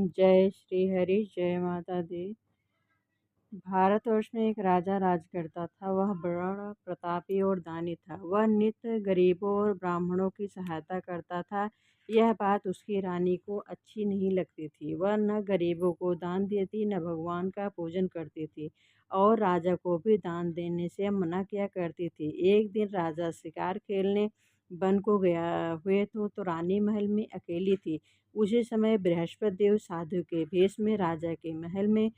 जय श्री हरि, जय माता दी। भारतवर्ष में एक राजा राज करता था। वह बड़ा प्रतापी और दानी था। वह नित्य गरीबों और ब्राह्मणों की सहायता करता था। यह बात उसकी रानी को अच्छी नहीं लगती थी। वह न गरीबों को दान देती, न भगवान का पूजन करती थी और राजा को भी दान देने से मना किया करती थी। एक दिन राजा शिकार खेलने वन को गया हुए तो रानी महल में अकेली थी। उसी समय बृहस्पति देव साधु के भेष में राजा के महल में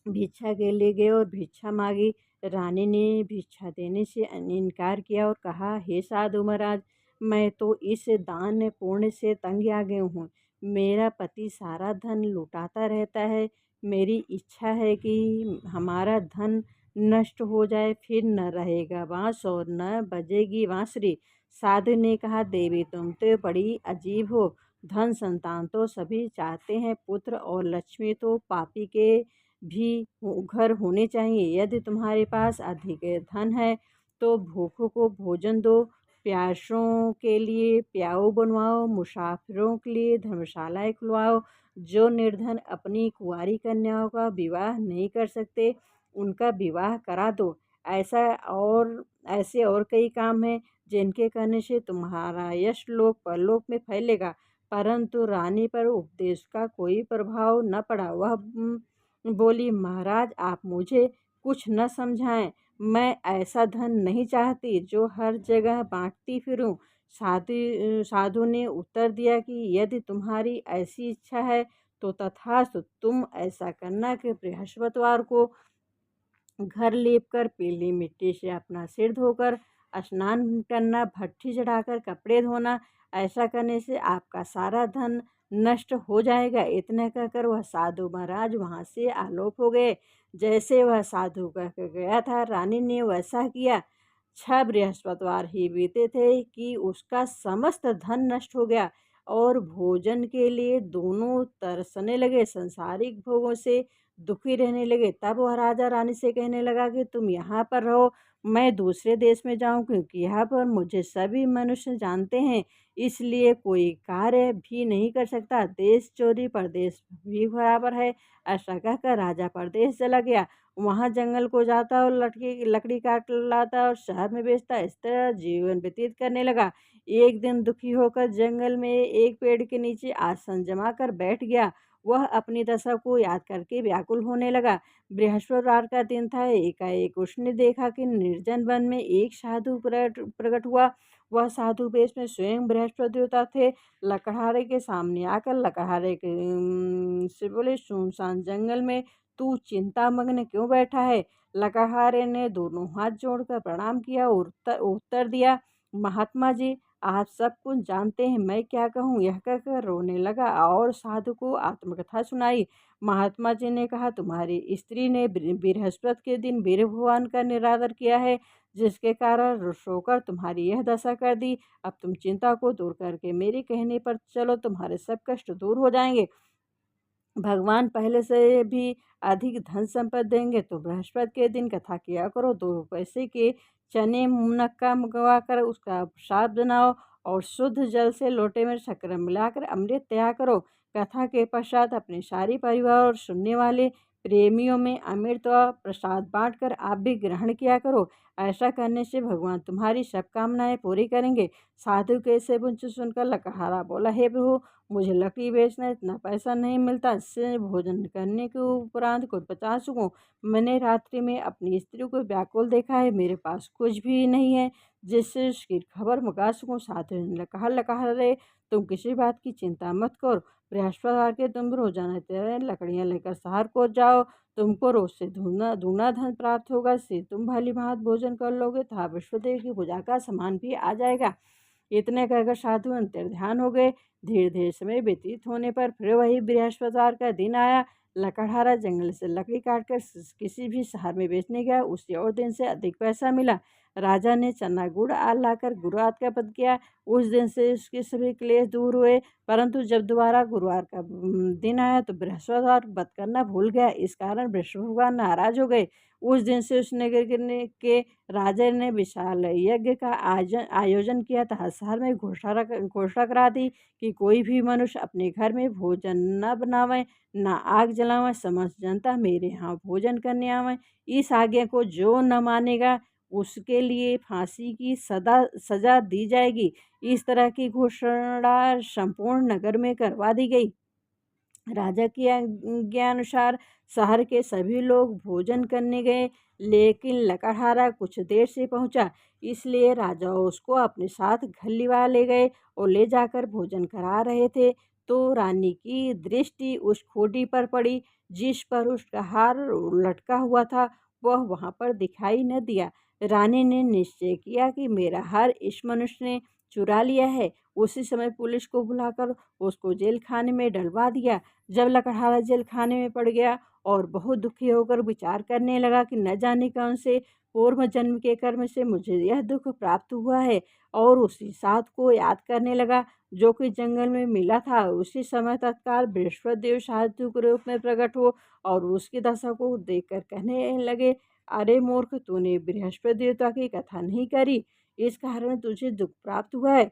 भिक्षा के लिए गए और भिक्षा मांगी। रानी ने भिक्षा देने से इनकार किया और कहा, हे साधु महाराज, मैं तो इस दान पुण्य से तंग आ गई हूँ। मेरा पति सारा धन लुटाता रहता है। मेरी इच्छा है कि हमारा धन नष्ट हो जाए, फिर न रहेगा बांस और न बजेगी बांसुरी। साधु ने कहा, देवी तुम तो बड़ी अजीब हो। धन संतान तो सभी चाहते हैं, पुत्र और लक्ष्मी तो पापी के भी घर होने चाहिए। यदि तुम्हारे पास अधिक धन है तो भूखों को भोजन दो, प्यासों के लिए प्याऊ बनवाओ, मुसाफिरों के लिए धर्मशालाएं खुलवाओ। जो निर्धन अपनी कुंवारी कन्याओं का विवाह नहीं कर सकते, उनका विवाह करा दो। ऐसा और ऐसे और कई काम हैं जिनके करने से तुम्हारा यश लोक परलोक में फैलेगा। परंतु रानी पर उपदेश का कोई प्रभाव न पड़ा। वह बोली, महाराज आप मुझे कुछ न समझाएं। मैं ऐसा धन नहीं चाहती जो हर जगह बांटती फिरूं। साधु ने उत्तर दिया कि यदि तुम्हारी ऐसी इच्छा है तो तथास्तु। तुम ऐसा करना कि बृहस्पतिवार को घर लेपकर पीली मिट्टी से अपना सिर धोकर स्नान करना, भट्ठी चढ़ाकर कपड़े धोना। ऐसा करने से आपका सारा धन नष्ट हो जाएगा। इतना कहकर वह साधु महाराज वहाँ से आलोप हो गए। जैसे वह साधु कह कर गया था, रानी ने वैसा किया। 6 बृहस्पतिवार ही बीते थे कि उसका समस्त धन नष्ट हो गया और भोजन के लिए दोनों तरसने लगे, संसारिक भोगों से दुखी रहने लगे। तब वह राजा रानी से कहने लगा कि तुम यहाँ पर रहो, मैं दूसरे देश में जाऊँ, क्योंकि यहाँ पर मुझे सभी मनुष्य जानते हैं, इसलिए कोई कार्य भी नहीं कर सकता। देश चोरी परदेश भी बराबर है। ऐसा कहकर राजा परदेश चला गया। वहाँ जंगल को जाता और लकड़ी काट लाता और शहर में बेचता। इस तरह जीवन व्यतीत करने लगा। एक दिन दुखी होकर जंगल में एक पेड़ के नीचे आसन जमा कर बैठ गया। वह अपनी दशा को याद करके व्याकुल होने लगा। बृहस्पतिवार का दिन था। एकाएक उसने देखा कि निर्जन वन में एक साधु प्रकट हुआ। वह साधु वेश में स्वयं बृहस्पति देवता थे। लकड़हारे के सामने आकर लकड़हारे के से बोले, सुनसान जंगल में तू चिंतामग्न क्यों बैठा है? लकड़हारे ने दोनों हाथ जोड़कर प्रणाम किया और उत्तर दिया, महात्मा जी, आप सब कुछ जानते हैं, मैं क्या कहूँ। यह कहकर रोने लगा और साधु को आत्मकथा सुनाई। महात्मा जी ने कहा, तुम्हारी स्त्री ने बृहस्पति के दिन वीर भगवान का निरादर किया है, जिसके कारण रुष्ट होकर तुम्हारी यह दशा कर दी। अब तुम चिंता को दूर करके मेरे कहने पर चलो, तुम्हारे सब कष्ट दूर हो जाएंगे। भगवान पहले से भी अधिक धन संपत्ति देंगे। तो बृहस्पति के दिन कथा किया करो। 2 पैसे के चने मुनक्का मंगवा कर उसका प्रसाद बनाओ और शुद्ध जल से लोटे में शक्कर मिलाकर अमृत तैयार करो। कथा के पश्चात अपने सारे परिवार और सुनने वाले प्रेमियों में अमृत व प्रसाद बांटकर आप भी ग्रहण किया करो। ऐसा करने से भगवान तुम्हारी सब कामनाएं पूरी करेंगे। साधु के से सुनकर लकड़हारा बोला, हे प्रभु, मुझे लकड़ी बेचना इतना पैसा नहीं मिलता, इससे भोजन करने के उपरांत कुछ बचा सकूं। मैंने रात्रि में अपनी स्त्री को व्याकुल देखा है, मेरे पास कुछ भी नहीं है जिससे उसकी खबर मंगा सकूं। साधु ने कहा, लकड़हारे, तुम किसी बात की चिंता मत करो। बृहस्पतिवार के तुम रोजाना तेरह लकड़ियां लेकर शहर को जाओ। तुमको रोज से दूना दूना धन प्राप्त होगा। इससे तुम भली भांति भोजन कर लोगे तथा विश्वदेव की पूजा का सामान भी आ जाएगा। इतने कहकर साधु अंतर्ध्यान हो गए। धीरे धीरे समय व्यतीत होने पर फिर वही बृहस्पतिवार का दिन आया। लकड़हारा जंगल से लकड़ी काटकर किसी भी शहर में बेचने गया। उसी और दिन से अधिक पैसा मिला। राजा ने चना गुड़ आल लाकर गुरुवार का व्रत किया। उस दिन से उसके सभी क्लेश दूर हुए। परंतु जब दोबारा गुरुवार का दिन आया तो बृहस्पतिवार व्रत करना भूल गया। इस कारण बृहस्पति भगवान नाराज हो गए। उस दिन से उस नगर के राजा ने विशाल यज्ञ का आयोजन किया था। शहर में घोषणा करा दी कि कोई भी मनुष्य अपने घर में भोजन न बनावे, न आग जलावे, समस्त जनता मेरे यहाँ भोजन करने आवे। इस आज्ञा को जो न मानेगा उसके लिए फांसी की सजा दी जाएगी। इस तरह की घोषणा संपूर्ण नगर में करवा दी गई। राजा की आज्ञानुसार शहर के सभी लोग भोजन करने गए, लेकिन लकड़हारा कुछ देर से पहुंचा, इसलिए राजा उसको अपने साथ घर लिवा ले गए और ले जाकर भोजन करा रहे थे तो रानी की दृष्टि उस खोटी पर पड़ी जिस पर उसका हार लटका हुआ था। वह वहां पर दिखाई न दिया। रानी ने निश्चय किया कि मेरा हार इस मनुष्य ने चुरा लिया है। उसी समय पुलिस को बुलाकर उसको जेल खाने में डलवा दिया। जब लकड़हारा जेल खाने में पड़ गया और बहुत दुखी होकर विचार करने लगा कि न जाने कौन से पूर्व जन्म के कर्म से मुझे यह दुख प्राप्त हुआ है, और उसी साथ को याद करने लगा जो कि जंगल में मिला था। उसी समय तत्काल बृहस्पति देव साधु के रूप में प्रकट हो और उसकी दशा को देखकर कहने लगे, अरे मूर्ख, तूने बृहस्पति देवता की कथा नहीं करी, इस कारण तुझे दुख प्राप्त हुआ है।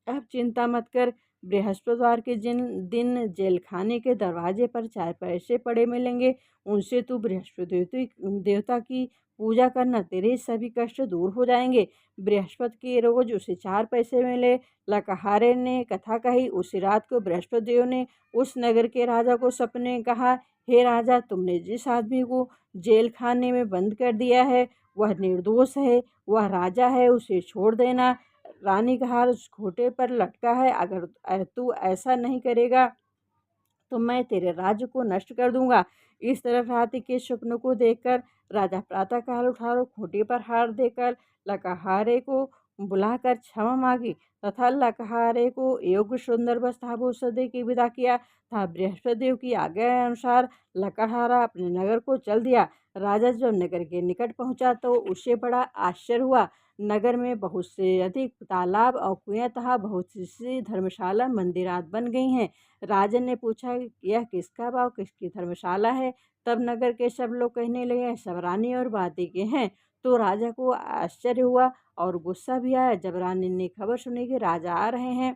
अब चिंता मत कर। बृहस्पतिवार के जिन दिन जेल खाने के दरवाजे पर 4 पैसे पड़े मिलेंगे, उनसे तू बृहस्पति देवता की पूजा करना, तेरे सभी कष्ट दूर हो जाएंगे। बृहस्पति के रोज उसे 4 पैसे मिले। लकड़हारे ने कथा कही। उसी रात को बृहस्पति देव ने उस नगर के राजा को सपने में कहा, हे राजा, तुमने जिस आदमी को जेल खाने में बंद कर दिया है वह निर्दोष है, वह राजा है, उसे छोड़ देना। रानी का हार उस खोटे पर लटका है। अगर तू ऐसा नहीं करेगा तो मैं तेरे राज्य को नष्ट कर दूंगा। इस तरह रात के स्वप्न को देखकर राजा प्रातःकाल उठा और खूंटी पर हार देकर लकड़हारे को बुलाकर क्षमा मांगी तथा लकड़हारे को योग्य सुंदर वस्त्राभूषण दे के विदा किया था। बृहस्पति देव की आज्ञा अनुसार लकड़हारा अपने नगर को चल दिया। राजा जब नगर के निकट पहुंचा तो उसे बड़ा आश्चर्य हुआ। नगर में बहुत से अधिक तालाब और कुएं तथा बहुत सी धर्मशाला मंदिरात बन गई हैं। राजन ने पूछा, यह किसका भाव, किसकी धर्मशाला है? तब नगर के सब लोग कहने लगे, सब रानी और बादी के हैं। तो राजा को आश्चर्य हुआ और गुस्सा भी आया। जब रानी ने खबर सुनी कि राजा आ रहे हैं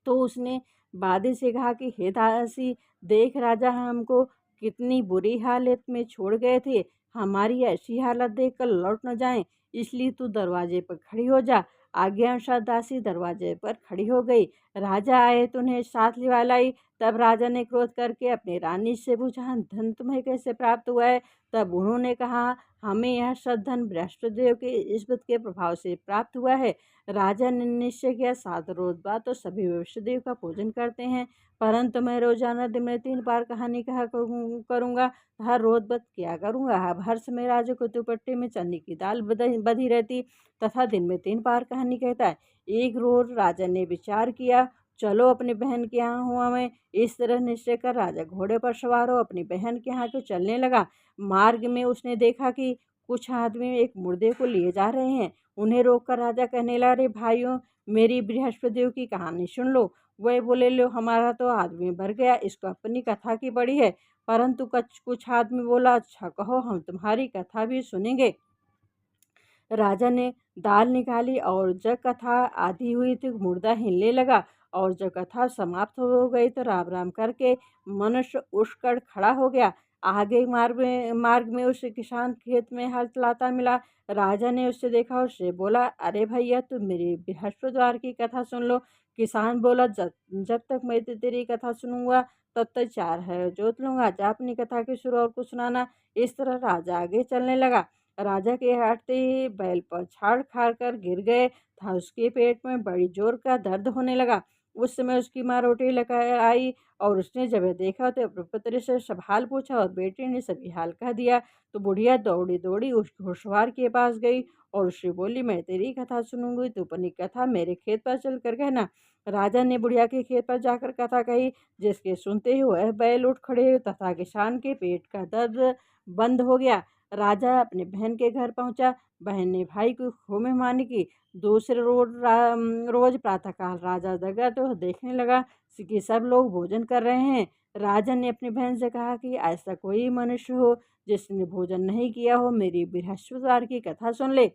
तो उसने बादी से कहा कि हे दासी, देख राजा हमको कितनी बुरी हालत में छोड़ गए थे। हमारी ऐसी हालत देखकर लौट न जाएं, इसलिए तू दरवाजे पर खड़ी हो जा। आज्ञा अनुसार दासी दरवाजे पर खड़ी हो गई। राजा आए तो उन्हें साथ लिवा लाई। तब राजा ने क्रोध करके अपनी रानी से पूछा, धन तुम्हें कैसे प्राप्त हुआ है? तब उन्होंने कहा, हमें यह सब धन बृहस्पति देव के इस बुत के प्रभाव से प्राप्त हुआ है। राजा ने निश्चय किया, 7 रोज बाद तो सभी विष्णुदेव का पूजन करते हैं, परंतु मैं रोजाना दिन में 3 बार कहानी कहा करूँगा, हर रोज बद किया करूँगा। अब हर समय राजा को दुपट्टे में चने की दाल बधी रहती तथा दिन में 3 बार कहानी कहता है। एक रोज राजा ने विचार किया, चलो अपनी बहन के यहाँ हुआ मैं। इस तरह निश्चय कर राजा घोड़े पर सवार हो अपनी बहन के यहाँ को चलने लगा। मार्ग में उसने देखा कि कुछ आदमी एक मुर्दे को लिए जा रहे हैं। उन्हें रोककर राजा कहने लगा, अरे भाइयों, मेरी बृहस्पति देव की कहानी सुन लो। वह बोले, लो, हमारा तो आदमी भर गया, इसको अपनी कथा की पड़ी है। परंतु कुछ आदमी बोला, अच्छा कहो, हम तुम्हारी कथा भी सुनेंगे। राजा ने दाल निकाली और जब कथा आधी हुई तो मुर्दा हिलने लगा, और जब कथा समाप्त हो गई तो राम राम करके मनुष्य उठकर खड़ा हो गया। आगे मार्ग में उस किसान खेत में हल चलाता मिला। राजा ने उससे देखा और उससे बोला, अरे भैया, तुम मेरी बृहस्पतिवार की कथा सुन लो। किसान बोला, जब तक मैं तेरी कथा सुनूंगा तब तक 4 है जोत लूंगा। जा अपनी कथा की शुरू और कुछ सुनाना। इस तरह राजा आगे चलने लगा। राजा के हटते ही बैल पर छाड़ खाड़ कर गिर गए था। उसके पेट में बड़ी जोर का दर्द होने लगा। उस समय उसकी माँ रोटी लेकर आई और उसने जब देखा तो अपने पुत्र से सब हाल पूछा और बेटे ने सभी हाल कह दिया। तो बुढ़िया दौड़ी दौड़ी उस घुड़सवार के पास गई और उससे बोली, मैं तेरी कथा सुनूंगी, तू अपनी कथा मेरे खेत पर चल कर कहना। राजा ने बुढ़िया के खेत पर जाकर कथा कही, जिसके सुनते ही वह बैल उठ खड़े तथा किसान के पेट का दर्द बंद हो गया। राजा अपने बहन के घर पहुंचा। बहन ने भाई को खूब मेहमानी की। दूसरे रोज प्रातःकाल राजा जगा तो देखने लगा कि सब लोग भोजन कर रहे हैं। राजा ने अपनी बहन से कहा कि ऐसा कोई मनुष्य हो जिसने भोजन नहीं किया हो, मेरी बृहस्पतिवार की कथा सुन ले।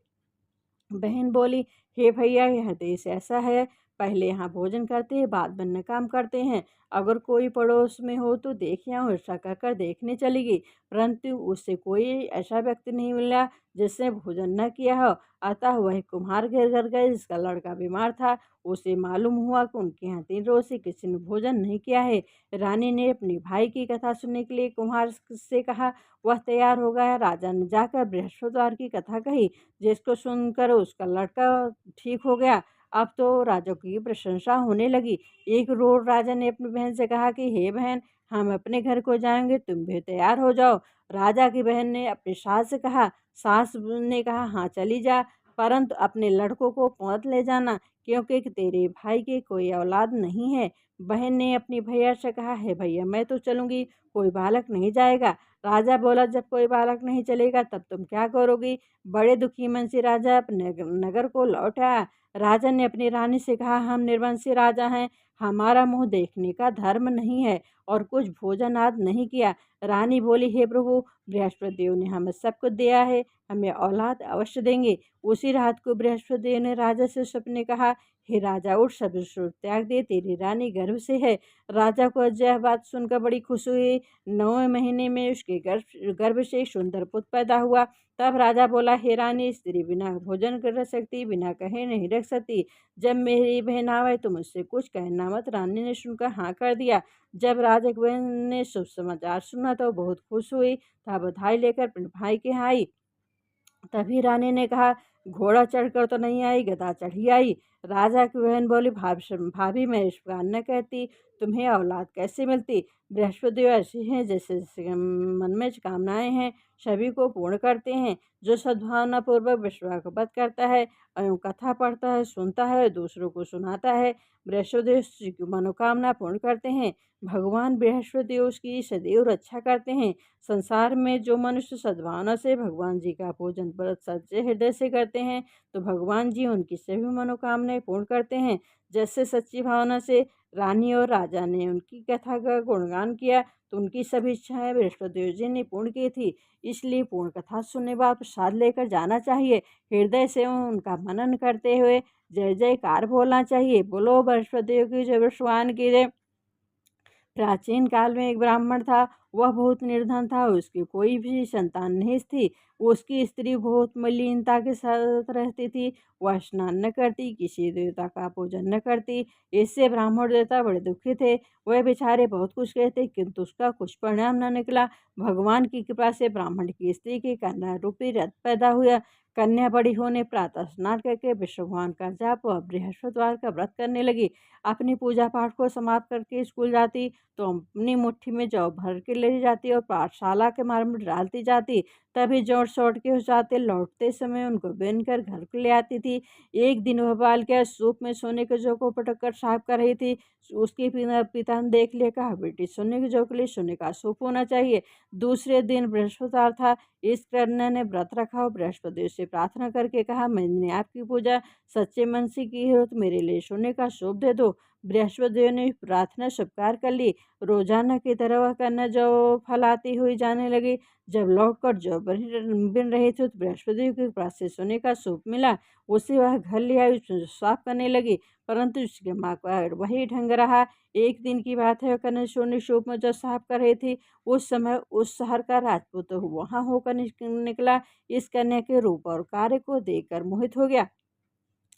बहन बोली, हे भैया, यह देश ऐसा है, पहले यहाँ भोजन करते हैं, बाद में अन्य काम करते हैं। अगर कोई पड़ोस में हो तो देख आऊँ, ऐसा कहकर देखने चली गई, परंतु उससे कोई ऐसा व्यक्ति नहीं मिला जिसने भोजन न किया हो। अतः वह कुम्हार के घर गए जिसका लड़का बीमार था। उसे मालूम हुआ कि उनके यहाँ 3 रोज से किसी ने भोजन नहीं किया है। रानी ने अपने भाई की कथा सुनने के लिए कुम्हार से कहा। वह तैयार हो गया। राजा ने जाकर बृहस्पतिवार की कथा कही, जिसको सुनकर उसका लड़का ठीक हो गया। अब तो राजा की प्रशंसा होने लगी। एक रोज राजा ने अपनी बहन से कहा कि हे बहन, हम अपने घर को जाएंगे, तुम भी तैयार हो जाओ। राजा की बहन ने अपनी सास से कहा। सास ने कहा, हाँ चली जा, परंतु अपने लड़कों को मत ले जाना, क्योंकि तेरे भाई की कोई औलाद नहीं है। बहन ने अपनी भैया से कहा, है भैया मैं तो चलूंगी, कोई बालक नहीं जाएगा। राजा बोला, जब कोई बालक नहीं चलेगा तब तुम क्या करोगी? बड़े दुखी मन से राजा अपने नगर को लौट आया। राजा ने अपनी रानी से कहा, हम निर्वंशी राजा हैं, हमारा मुंह देखने का धर्म नहीं है और कुछ भोजन आदि नहीं किया। रानी बोली, हे प्रभु, बृहस्पति देव ने हमें सब कुछ दिया है, हमें औलाद अवश्य देंगे। उसी रात को बृहस्पति देव ने राजा से सपने कहा, हे राजा, उठ, सब सुख त्याग दे, तेरी रानी गर्भ से है। राजा को यह बात सुनकर बड़ी खुशी हुई। 9वें महीने में उसके गर्भ से एक सुंदर पुत्र पैदा हुआ। तब राजा बोला, हे रानी, स्त्री बिना भोजन कर रह सकती, बिना कहे नहीं रख सकती। जब मेरी बहन आवे तो मुझसे कुछ कहना मत। रानी ने सुनकर हाँ कर दिया। जब राजा की बहन ने शुभ समाचार सुना तो बहुत खुश हुई, तब बधाई लेकर अपने भाई के यहाँ आई। तभी रानी ने कहा, घोड़ा चढ़कर तो नहीं आई, गधा चढ़ी आई। राजा की बहन बोली, भाभी मैं इस प्रकार न कहती, तुम्हें औलाद कैसे मिलती? बृहस्पति देव ऐसे हैं जैसे जैसे मन में कामनाएं हैं सभी को पूर्ण करते हैं। जो सद्भावना पूर्वक विश्वास को वध करता है एवं कथा पढ़ता है, सुनता है, दूसरों को सुनाता है, बृहस्पति देव की मनोकामना पूर्ण करते हैं। भगवान बृहस्पति देव उसकी सदैव रक्षा करते हैं। संसार में जो मनुष्य सद्भावना से भगवान जी का पूजन व्रत सच्चे हृदय से करते हैं तो भगवान जी उनकी सभी मनोकामनाएं पूर्ण करते हैं। जैसे सच्ची भावना से रानी और राजा ने उनकी कथा का गुणगान किया तो उनकी सभी इच्छाएं बृहस्पति देव जी ने पूर्ण की थी। इसलिए पूर्ण कथा सुनने बाद प्रसाद लेकर जाना चाहिए। हृदय से उनका मनन करते हुए जय जयकार बोलना चाहिए। बोलो बृहस्पति देव की जय, भगवान की जय। प्राचीन काल में एक ब्राह्मण था। वह बहुत निर्धन था, उसकी कोई भी संतान नहीं थी। उसकी स्त्री बहुत मलिनता के साथ रहती थी। वह स्नान न करती, किसी देवता का पूजन न करती। इससे ब्राह्मण देवता बड़े दुखी थे। वह बेचारे बहुत कुछ कहते, किंतु उसका कुछ परिणाम न निकला। भगवान की कृपा से ब्राह्मण की स्त्री की कन्या रूपी रथ पैदा हुआ। कन्या बड़ी होने प्रातः स्नान करके विष्णु भगवान का जाप व बृहस्पतिवार का व्रत करने लगी। अपनी पूजा पाठ को समाप्त करके स्कूल जाती तो अपनी मुट्ठी में जौ भर के ले जाती और पाठशाला के मार्ग में डालती जाती। तभी जोर शोट के हो जाते। लौटते समय उनको बीन कर घर को ले आती थी। एक दिन वह बालिका सूप में सोने के जौ को पटक कर साफ कर रही थी। उसके पिता ने देख लिया, कहा, बेटी, सोने के जौ के लिए सोने का सूप होना चाहिए। दूसरे दिन बृहस्पतिवार था। इस कन्या ने व्रत रखा और बृहस्पति से प्रार्थना करके कहा, मैंने आपकी पूजा सच्चे मन से की हो तो मेरे लिए सोने का सूप दे दो। बृहस्पति देव ने प्रार्थना स्वीकार कर ली। रोजाना की तरह वह कन्या जौ फैलाती हुई जाने लगी। जब लौटकर जौ बिन रही थी तो बृहस्पति देव के पास से सोने का सूप मिला। उसे वह घर ले आई, उसमें साफ करने लगी, परंतु उसके माँ का वही ढंग रहा। एक दिन की बात है, वह कन्या सोने सूप में जब साफ कर रही थी उस समय उस शहर का राजपूत वहां होकर निकला। इस कन्या के रूप और कार्य को देखकर मोहित हो गया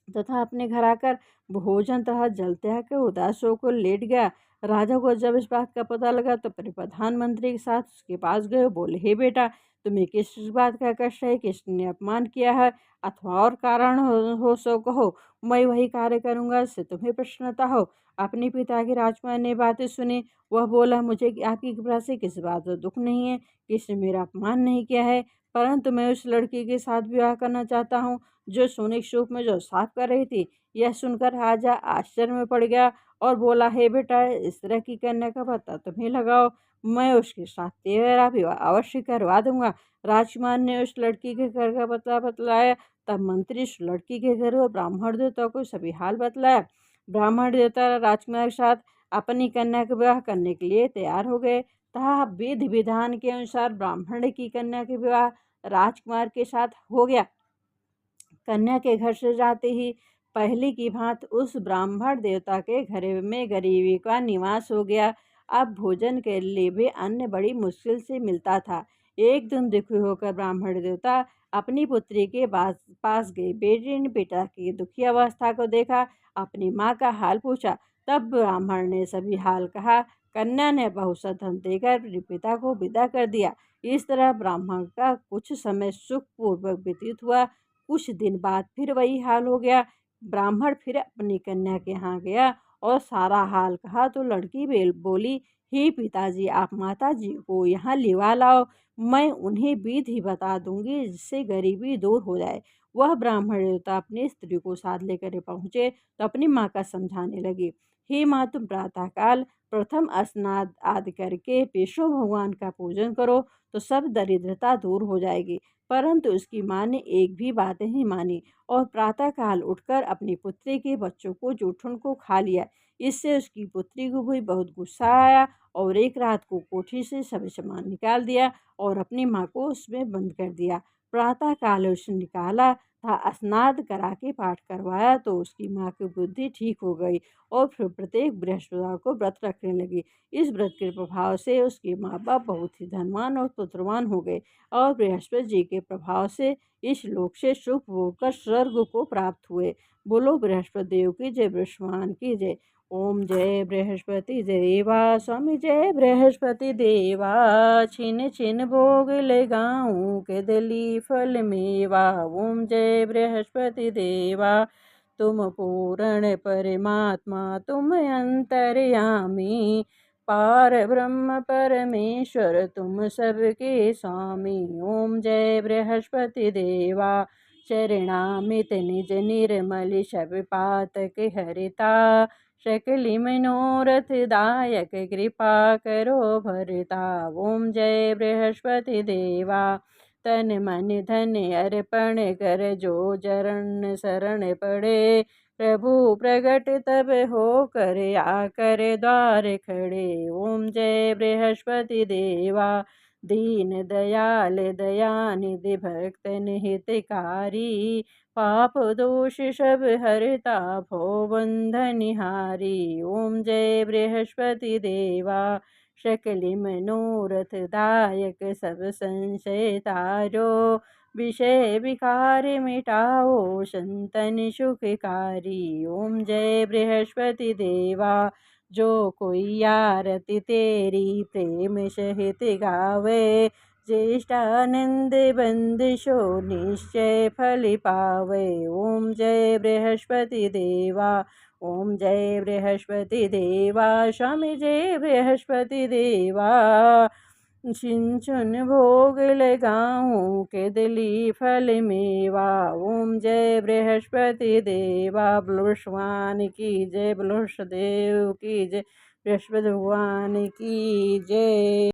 तथा अपने घर आकर भोजन तथा जल त्याग कर उदास होकर लेट गया। राजा को जब इस बात का पता लगा तो अपने प्रधानमंत्री के साथ उसके पास गए। बोले, हे बेटा, तुम्हें किस बात का कष्ट है, किसने अपमान किया है, अथवा और कारण हो सो कहो, मैं वही कार्य करूंगा इससे तुम्हें प्रसन्नता हो। अपने पिता की राजकुमार ने बातें सुनी। वह बोला, मुझे आपकी कृपा से किसी बात का दुख नहीं है, किसने मेरा अपमान नहीं किया है, परंतु मैं उस लड़की के साथ विवाह करना चाहता हूँ जो सोने के सूप में जो साफ कर रही थी। यह सुनकर राजा आश्चर्य में पड़ गया और बोला, हे बेटा, इस तरह की कन्या का पता तुम्हें लगाओ, मैं उसके साथ तेरा विवाह अवश्य करवा दूंगा। राजकुमार ने उस लड़की के घर का पता बतलाया। तब मंत्री उस लड़की के घर और ब्राह्मण देवता को सभी हाल बतलाया। ब्राह्मण देवता राजकुमार के साथ अपनी कन्या का विवाह करने के लिए तैयार हो गए तथा विधि विधान के अनुसार ब्राह्मण की कन्या के विवाह राजकुमार के साथ हो गया। कन्या के घर से जाते ही पहले की भांति उस ब्राह्मण देवता के घर में गरीबी का निवास हो गया। अब भोजन के लिए भी अन्न बड़ी मुश्किल से मिलता था। एक दिन दुखी होकर ब्राह्मण देवता अपनी पुत्री के पास गए। बेटी ने पिता की दुखी अवस्था को देखा, अपनी माँ का हाल पूछा। तब ब्राह्मण ने सभी हाल कहा। कन्या ने बहुत सा धन देकर अपने पिता को विदा कर दिया। इस तरह ब्राह्मण का कुछ समय सुखपूर्वक व्यतीत हुआ। कुछ दिन बाद फिर वही हाल हो गया। ब्राह्मण फिर अपनी कन्या के यहाँ गया और सारा हाल कहा तो लड़की बोली, हे पिताजी, आप माता जी को यहाँ लिवा लाओ, मैं उन्हें विधि बता दूंगी जिससे गरीबी दूर हो जाए। वह ब्राह्मण देवता अपनी स्त्री को साथ लेकर पहुँचे तो अपनी माँ का समझाने लगी। हे माँ, तुम प्रातःकाल प्रथम स्नान आदि करके विष्णु भगवान का पूजन करो तो सब दरिद्रता दूर हो जाएगी। परंतु उसकी माँ ने एक भी बात नहीं मानी और प्रातःकाल उठकर अपनी पुत्री के बच्चों को जूठन को खा लिया। इससे उसकी पुत्री को भी बहुत गुस्सा आया और एक रात को कोठी से सभी सामान निकाल दिया और अपनी माँ को उसमें बंद कर दिया। प्रातःकाल उसने निकाला था, स्नान करा के पाठ करवाया तो उसकी माँ की बुद्धि ठीक हो गई और फिर प्रत्येक बृहस्पतिवार को व्रत रखने लगी। इस व्रत के प्रभाव से उसके माँ बाप बहुत ही धनवान और पुत्रवान हो गए और बृहस्पति जी के प्रभाव से इस लोक से शुभ होकर स्वर्ग को प्राप्त हुए। बोलो बृहस्पति देव की जय, बृहस्पति की जय। ओम जय बृहस्पति देवा, स्वामी जय बृहस्पति देवा। छिन छिन भोग लगाऊं के दिली फल मेवा। ओम जय बृहस्पति देवा, तुम पूर्ण परमात्मा, तुम अंतर्यामी, पार ब्रह्म परमेश्वर, तुम सबके स्वामी। ओम जय बृहस्पति देवा, चरणामित निज निर्मल शब पातक हरिता, सकल मनोरथ दायक कृपा करो भरता। ओम जय बृहस्पति देवा, तन मन धन अर्पण कर जो चरण शरण पड़े, प्रभु प्रगट तब हो कर आकर द्वार खड़े। ओम जय बृहस्पति देवा, दीन दयाल दयानिधि भक्तन हितकारी, पाप दोष सब हरता भव बंधनिहारी। ओम जय बृहस्पति देवा, सकल मनोरथ दायक सब संशय तारो, विषय विकार मिटाओ संतन सुखकारी। ओम जय बृहस्पति देवा, जो कोई आरती तेरी प्रेम सहित गावे, ज्येष्ठानंद बंदिशो निश्चय फल पावे। ओम जय बृहस्पति देवा, ओम जय बृहस्पति देवा, स्वामी जय बृहस्पति देवा। सिंचन भोग लगाऊं के दिली फल मेवा। ओम जय बृहस्पति देवा, बृहस्पति की जय, बृहस्पति देव की जय, बृहस्पति भगवान की जय।